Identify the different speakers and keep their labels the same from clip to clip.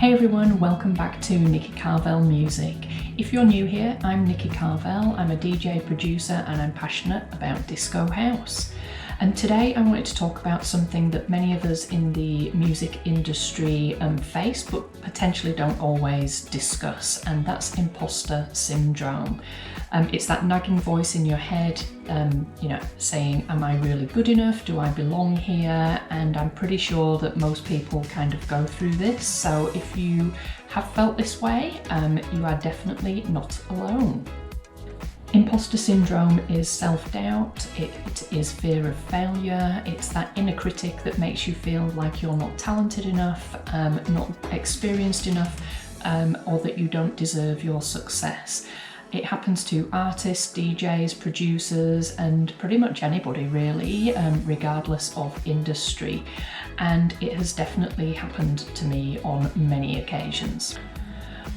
Speaker 1: Hey everyone, welcome back to Nikki Carvel Music. If you're new here, I'm Nikki Carvel. I'm a DJ producer and I'm passionate about disco house. And today I wanted to talk about something that many of us in the music industry face but potentially don't always discuss, and that's imposter syndrome. It's that nagging voice in your head, saying, am I really good enough? Do I belong here? And I'm pretty sure that most people kind of go through this. So if you have felt this way, you are definitely not alone. Imposter syndrome is self-doubt, it is fear of failure, it's that inner critic that makes you feel like you're not talented enough, not experienced enough, or that you don't deserve your success. It happens to artists, DJs, producers, and pretty much anybody really, regardless of industry. And it has definitely happened to me on many occasions.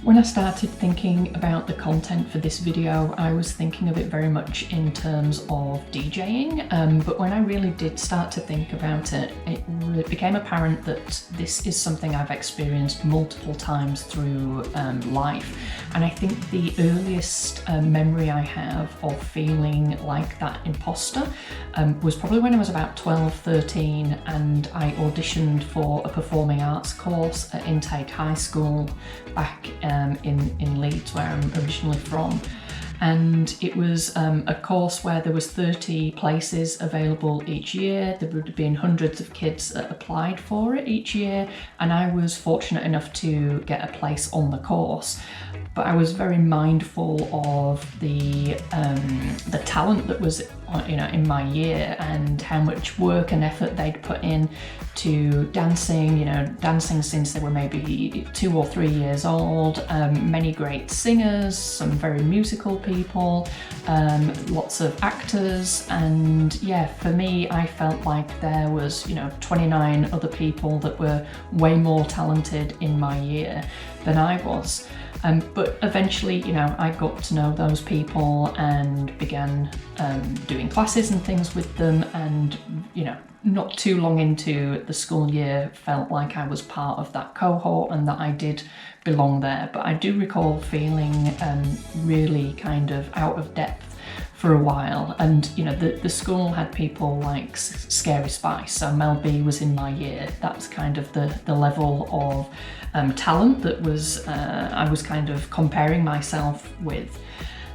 Speaker 1: When I started thinking about the content for this video, I was thinking of it very much in terms of DJing, but when I really did start to think about it, it became apparent that this is something I've experienced multiple times through life. And I think the earliest memory I have of feeling like that imposter was probably when I was about 12, 13, and I auditioned for a performing arts course at Intake High School back in Leeds, where I'm originally from. And it was a course where there was 30 places available each year. There would have been hundreds of kids that applied for it each year, and I was fortunate enough to get a place on the course. But I was very mindful of the talent that was in my year and how much work and effort they'd put in to dancing, dancing since they were maybe 2 or 3 years old, many great singers, some very musical people, lots of actors, and yeah, for me, I felt like there was 29 other people that were way more talented in my year than I was. But eventually, I got to know those people and began doing classes and things with them, and not too long into the school year felt like I was part of that cohort and that I did belong there. But I do recall feeling really kind of out of depth for a while, and the school had people like Scary Spice, so Mel B was in my year. That's kind of the level of talent that was I was kind of comparing myself with.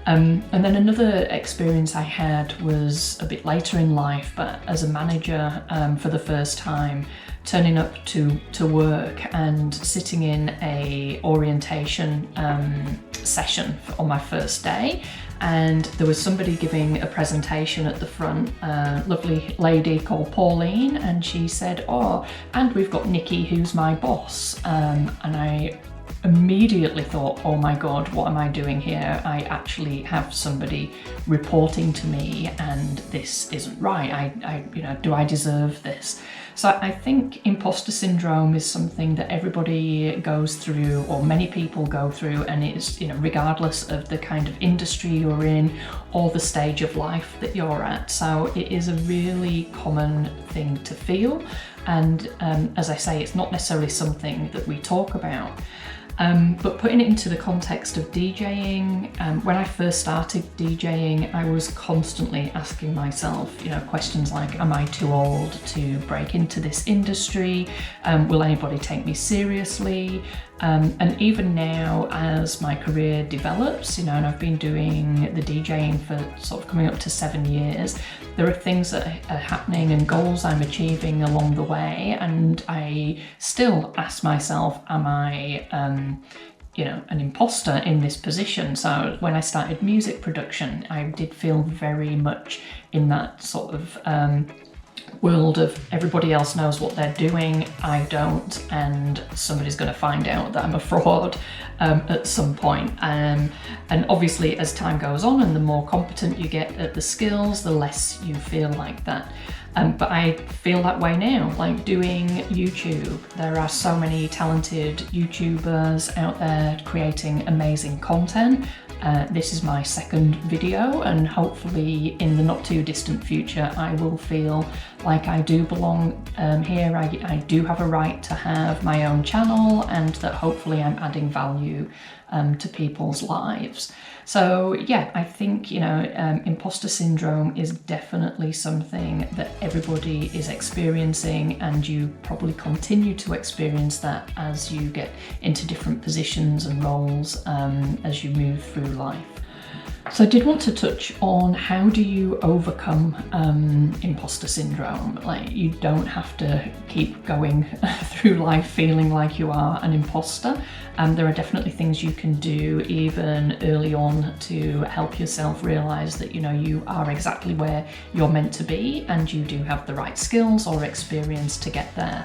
Speaker 1: And then another experience I had was a bit later in life, but as a manager for the first time, turning up to work and sitting in a orientation session on my first day. And there was somebody giving a presentation at the front, a lovely lady called Pauline, and she said, "Oh, and we've got Nikki, who's my boss." And I immediately thought, oh my God, what am I doing here? I actually have somebody reporting to me and this isn't right. Do I deserve this? So I think imposter syndrome is something that everybody goes through, or many people go through, and it's, regardless of the kind of industry you're in or the stage of life that you're at. So it is a really common thing to feel. And as I say, it's not necessarily something that we talk about. But putting it into the context of DJing, when I first started DJing, I was constantly asking myself, questions like, am I too old to break into this industry? Will anybody take me seriously? And even now, as my career develops, and I've been doing the DJing for sort of coming up to 7 years, there are things that are happening and goals I'm achieving along the way, and I still ask myself, am I an imposter in this position? So when I started music production, I did feel very much in that sort of world of everybody else knows what they're doing, I don't, and somebody's going to find out that I'm a fraud at some point. And obviously as time goes on and the more competent you get at the skills, the less you feel like that. But I feel that way now, like doing YouTube. There are so many talented YouTubers out there creating amazing content. This is my second video, and hopefully in the not too distant future I will feel like I do belong here. I do have a right to have my own channel, and that hopefully I'm adding value to people's lives. So yeah, I think, imposter syndrome is definitely something that everybody is experiencing, and you probably continue to experience that as you get into different positions and roles as you move through life. So I did want to touch on how do you overcome imposter syndrome. Like, you don't have to keep going through life feeling like you are an imposter. There are definitely things you can do even early on to help yourself realise that you are exactly where you're meant to be, and you do have the right skills or experience to get there.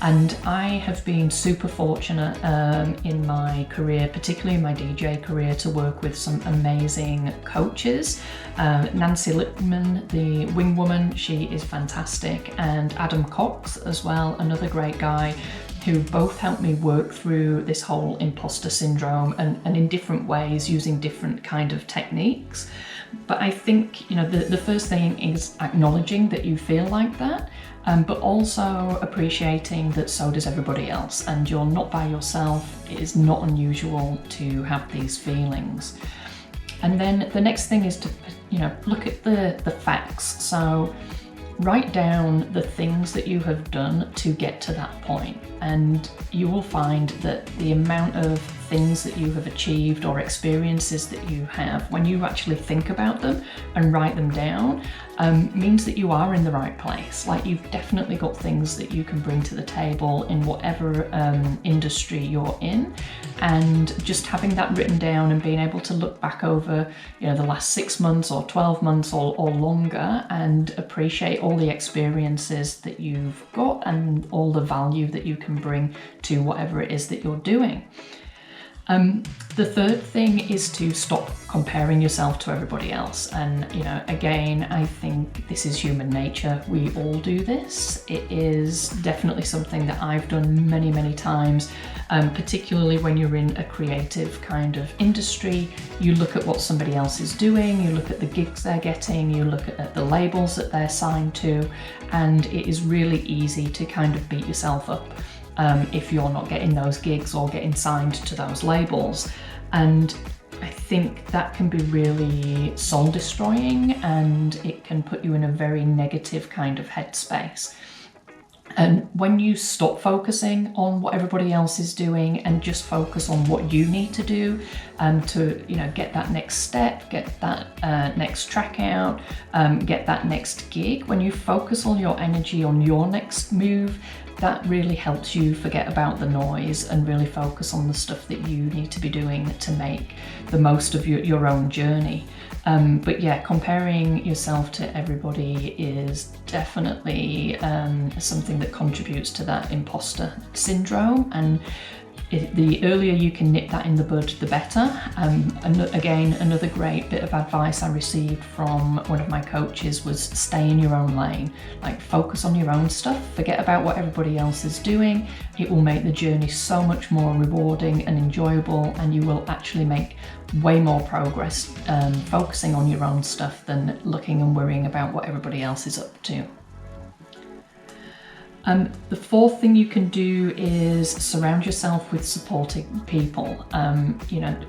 Speaker 1: And I have been super fortunate in my career, particularly in my DJ career, to work with some amazing coaches. Nancy Lippman, the wing woman, she is fantastic, and Adam Cox as well, another great guy, who both helped me work through this whole imposter syndrome and in different ways, using different kind of techniques. But I think, the first thing is acknowledging that you feel like that, but also appreciating that so does everybody else, and you're not by yourself. It is not unusual to have these feelings. And then the next thing is to, look at the facts. So write down the things that you have done to get to that point, and you will find that the amount of things that you have achieved or experiences that you have, when you actually think about them and write them down, means that you are in the right place. Like, you've definitely got things that you can bring to the table in whatever industry you're in, and just having that written down and being able to look back over the last 6 months or 12 months or longer, and appreciate all the experiences that you've got and all the value that you can bring to whatever it is that you're doing. The third thing is to stop comparing yourself to everybody else. And, again, I think this is human nature. We all do this. It is definitely something that I've done many, many times, particularly when you're in a creative kind of industry. You look at what somebody else is doing, you look at the gigs they're getting, you look at the labels that they're signed to, and it is really easy to kind of beat yourself up if you're not getting those gigs or getting signed to those labels. And I think that can be really soul destroying, and it can put you in a very negative kind of headspace. And when you stop focusing on what everybody else is doing and just focus on what you need to do to get that next step, get that next track out, get that next gig, when you focus all your energy on your next move, that really helps you forget about the noise and really focus on the stuff that you need to be doing to make the most of your own journey. But yeah, comparing yourself to everybody is definitely something that contributes to that imposter syndrome, and the earlier you can nip that in the bud, the better. Again, another great bit of advice I received from one of my coaches was stay in your own lane. Like, focus on your own stuff, forget about what everybody else is doing. It will make the journey so much more rewarding and enjoyable, and you will actually make way more progress focusing on your own stuff than looking and worrying about what everybody else is up to. The fourth thing you can do is surround yourself with supporting people.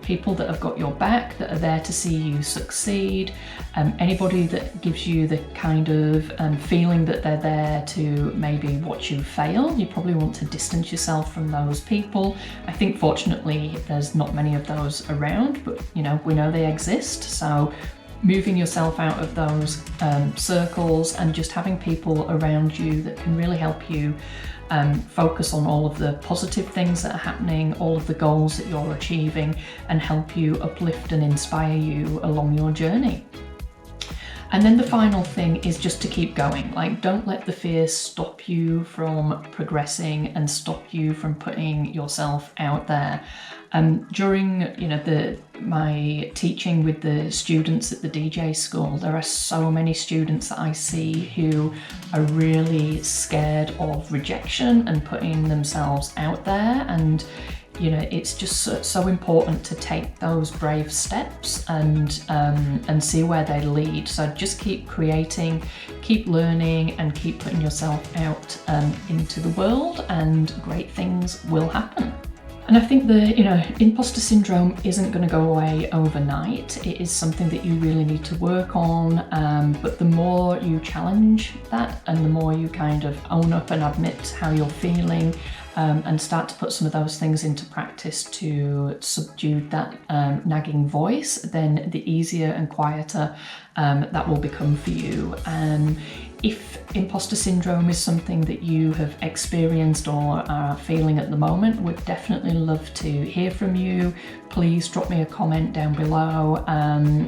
Speaker 1: People that have got your back, that are there to see you succeed. Anybody that gives you the kind of feeling that they're there to maybe watch you fail. You probably want to distance yourself from those people. I think fortunately there's not many of those around, but we know they exist. So moving yourself out of those circles and just having people around you that can really help you focus on all of the positive things that are happening, all of the goals that you're achieving, and help you uplift and inspire you along your journey. And then the final thing is just to keep going. Like, don't let the fear stop you from progressing and stop you from putting yourself out there. During my teaching with the students at the DJ school, there are so many students that I see who are really scared of rejection and putting themselves out there. And it's just so important to take those brave steps and see where they lead. So just keep creating, keep learning, and keep putting yourself out into the world, and great things will happen. And I think imposter syndrome isn't going to go away overnight. It is something that you really need to work on. But the more you challenge that, and the more you kind of own up and admit how you're feeling, and start to put some of those things into practice to subdue that nagging voice, then the easier and quieter that will become for you. If imposter syndrome is something that you have experienced or are feeling at the moment, we'd definitely love to hear from you. Please drop me a comment down below.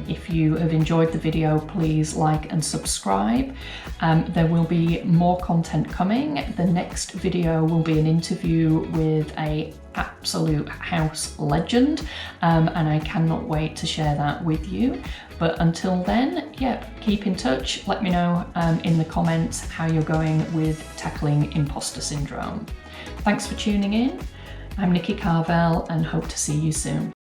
Speaker 1: If you have enjoyed the video, please like and subscribe. There will be more content coming. The next video will be an interview with an absolute house legend, and I cannot wait to share that with you. But until then, keep in touch. Let me know in the comments how you're going with tackling imposter syndrome. Thanks for tuning in. I'm Nikki Carvel, and hope to see you soon.